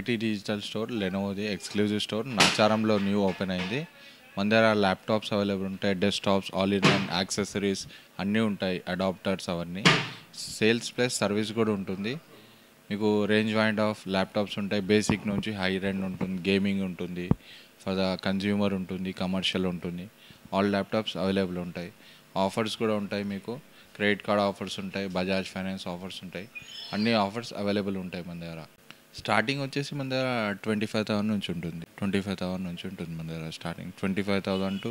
Quality digital store లెనోవోది exclusive store నాచారంలో new open అయింది. మన దగ్గర ల్యాప్టాప్స్ అవైలబుల్ ఉంటాయి, desktops, all in one accessories అన్నీ ఉంటాయి, అడాప్టర్స్ అవన్నీ. సేల్స్ ప్లస్ సర్వీస్ కూడా ఉంటుంది. మీకు రేంజ్ వైండ్ ఆఫ్ ల్యాప్టాప్స్ ఉంటాయి, బేసిక్ నుంచి హై రేంజ్ ఉంటుంది, గేమింగ్ ఉంటుంది, ఫర్ ద కన్జ్యూమర్ ఉంటుంది, కమర్షియల్ ఉంటుంది. ఆల్ ల్యాప్టాప్స్ అవైలబుల్ ఉంటాయి. ఆఫర్స్ కూడా ఉంటాయి, మీకు క్రెడిట్ కార్డ్ ఆఫర్స్ ఉంటాయి, బజాజ్ ఫైనాన్స్ ఆఫర్స్ ఉంటాయి. అన్ని ఆఫర్స్ అవైలబుల్ ఉంటాయి మన దగ్గర. స్టార్టింగ్ వచ్చేసి మన దగ్గర 25,000 నుంచి ఉంటుంది. 25,000 నుంచి ఉంటుంది మన దగ్గర స్టార్టింగ్. 25,000 టు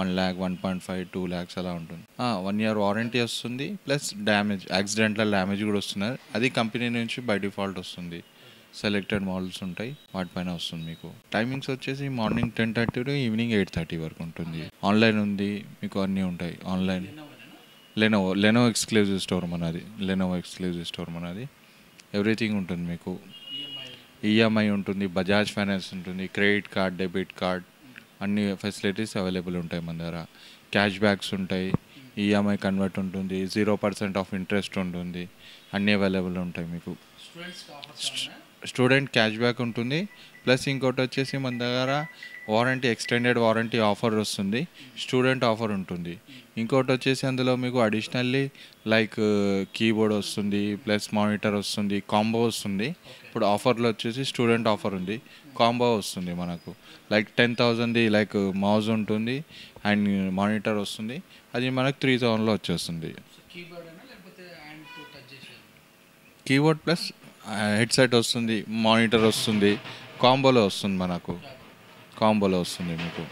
1 lakh, 1.5, 2 lakhs అలా ఉంటుంది. 1 year వారంటీ వస్తుంది, ప్లస్ డ్యామేజ్, యాక్సిడెంటల్ డ్యామేజ్ కూడా వస్తున్నారు. అది కంపెనీ నుంచి బై డిఫాల్ట్ వస్తుంది. సెలెక్టెడ్ మోడల్స్ ఉంటాయి, వాటిపైన వస్తుంది మీకు. టైమింగ్స్ వచ్చేసి మార్నింగ్ 10:30 టు ఈవినింగ్ 8:30 వరకు ఉంటుంది. ఆన్లైన్ ఉంది, మీకు అన్నీ ఉంటాయి ఆన్లైన్. లెనోవో ఎక్స్క్లూజివ్ స్టోర్ మనది. లెనోవో ఎక్స్క్లూజివ్ స్టోర్ మనది. ఎవ్రీథింగ్ ఉంటుంది మీకు. ఈఎంఐ ఉంటుంది, బజాజ్ ఫైనాన్స్ ఉంటుంది, క్రెడిట్ కార్డ్, డెబిట్ కార్డ్, అన్ని ఫెసిలిటీస్ అవైలబుల్ ఉంటాయి మన దగ్గర. క్యాష్ బ్యాక్స్ ఉంటాయి, ఈఎంఐ కన్వర్ట్ ఉంటుంది, 0% ఆఫ్ ఇంట్రెస్ట్ ఉంటుంది, అన్నీ అవైలబుల్ ఉంటాయి మీకు. స్టూడెంట్ క్యాష్ బ్యాక్ ఉంటుంది, ప్లస్ ఇంకోటి వచ్చేసి మన దగ్గర వారంటీ, ఎక్స్టెండెడ్ వారంటీ ఆఫర్ వస్తుంది, స్టూడెంట్ ఆఫర్ ఉంటుంది. ఇంకోటి వచ్చేసి అందులో మీకు అడిషనల్లీ లైక్ కీబోర్డ్ వస్తుంది, ప్లస్ మానిటర్ వస్తుంది, కాంబో వస్తుంది. ఇప్పుడు ఆఫర్లో వచ్చేసి స్టూడెంట్ ఆఫర్ ఉంది, కాంబో వస్తుంది మనకు. లైక్ 10,000ది లైక్ మౌజ్ ఉంటుంది అండ్ మానిటర్ వస్తుంది, అది మనకు 3,000లో వచ్చేస్తుంది. కీబోర్డ్ ప్లస్ హెడ్సెట్ వస్తుంది, మానిటర్ వస్తుంది, కాంబోలో వస్తుంది మనకు. కాంబోలో వస్తుంది మీకు.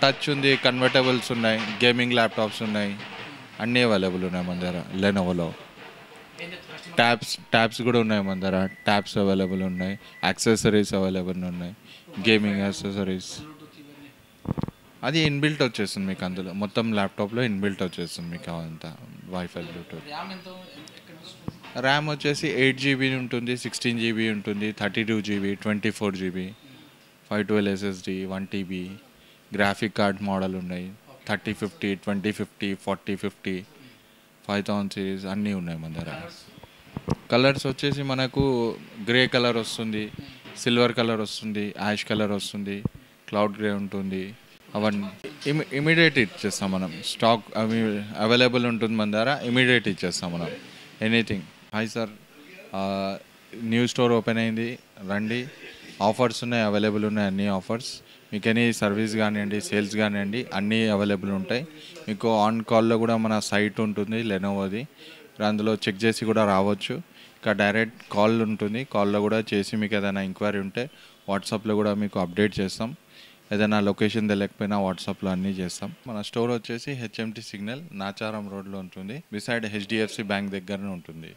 టచ్ ఉంది, కన్వర్టబుల్స్ ఉన్నాయి, గేమింగ్ ల్యాప్టాప్స్ ఉన్నాయి, అన్నీ అవైలబుల్ ఉన్నాయి మన దగ్గర లెనోవోలో. ట్యాబ్స్ కూడా ఉన్నాయి మన దగ్గర. ట్యాబ్స్ అవైలబుల్ ఉన్నాయి, యాక్సెసరీస్ అవైలబుల్ ఉన్నాయి, గేమింగ్ యాక్సెసరీస్. అది ఇన్బిల్ట్ వచ్చేస్తుంది మీకు అందులో. మొత్తం ల్యాప్టాప్లో ఇన్బిల్ట్ వచ్చేస్తుంది మీకు అదంతా. Wifi, Bluetooth. ర్యామ్ వచ్చేసి 8 GB ఉంటుంది, 16 GB ఉంటుంది, 32 GB, 24 GB, 512 SSD, 1 TB. Graphic card model ఉన్నాయి, 3050, 2050, 4050, 5000 సిరీస్ అన్నీ ఉన్నాయి మన దగ్గర. కలర్స్ వచ్చేసి మనకు గ్రే కలర్ వస్తుంది, సిల్వర్ కలర్ వస్తుంది, యాష్ కలర్ వస్తుంది, క్లౌడ్ గ్రే ఉంటుంది. అవన్నీ ఇమీడియట్ ఇచ్చేస్తాం మనం. స్టాక్ అవి అవైలబుల్ ఉంటుంది మన దగ్గర, ఇమీడియట్ ఇచ్చేస్తాం మనం anything. Hi sir, new store open అయింది, రండి. ఆఫర్స్ ఉన్నాయి, అవైలబుల్ ఉన్నాయి అన్ని ఆఫర్స్. మీకు ఎనీ సర్వీస్ కానివ్వండి, సేల్స్ కానివ్వండి, అన్నీ అవైలబుల్ ఉంటాయి మీకు. ఆన్ కాల్లో కూడా మన సైట్ ఉంటుంది లెనోవోది, అందులో చెక్ చేసి కూడా రావచ్చు. ఇంకా డైరెక్ట్ కాల్ ఉంటుంది, కాల్లో కూడా చేసి మీకు ఏదైనా ఎంక్వైరీ ఉంటే వాట్సాప్లో కూడా మీకు అప్డేట్ చేస్తాం. ఏదైనా లొకేషన్ తెలియకపోయినా వాట్సాప్లో అన్నీ చేస్తాం. మన స్టోర్ వచ్చేసి HMT సిగ్నల్ నాచారం రోడ్లో ఉంటుంది, బిసైడ్ HDFC బ్యాంక్ దగ్గరనే ఉంటుంది.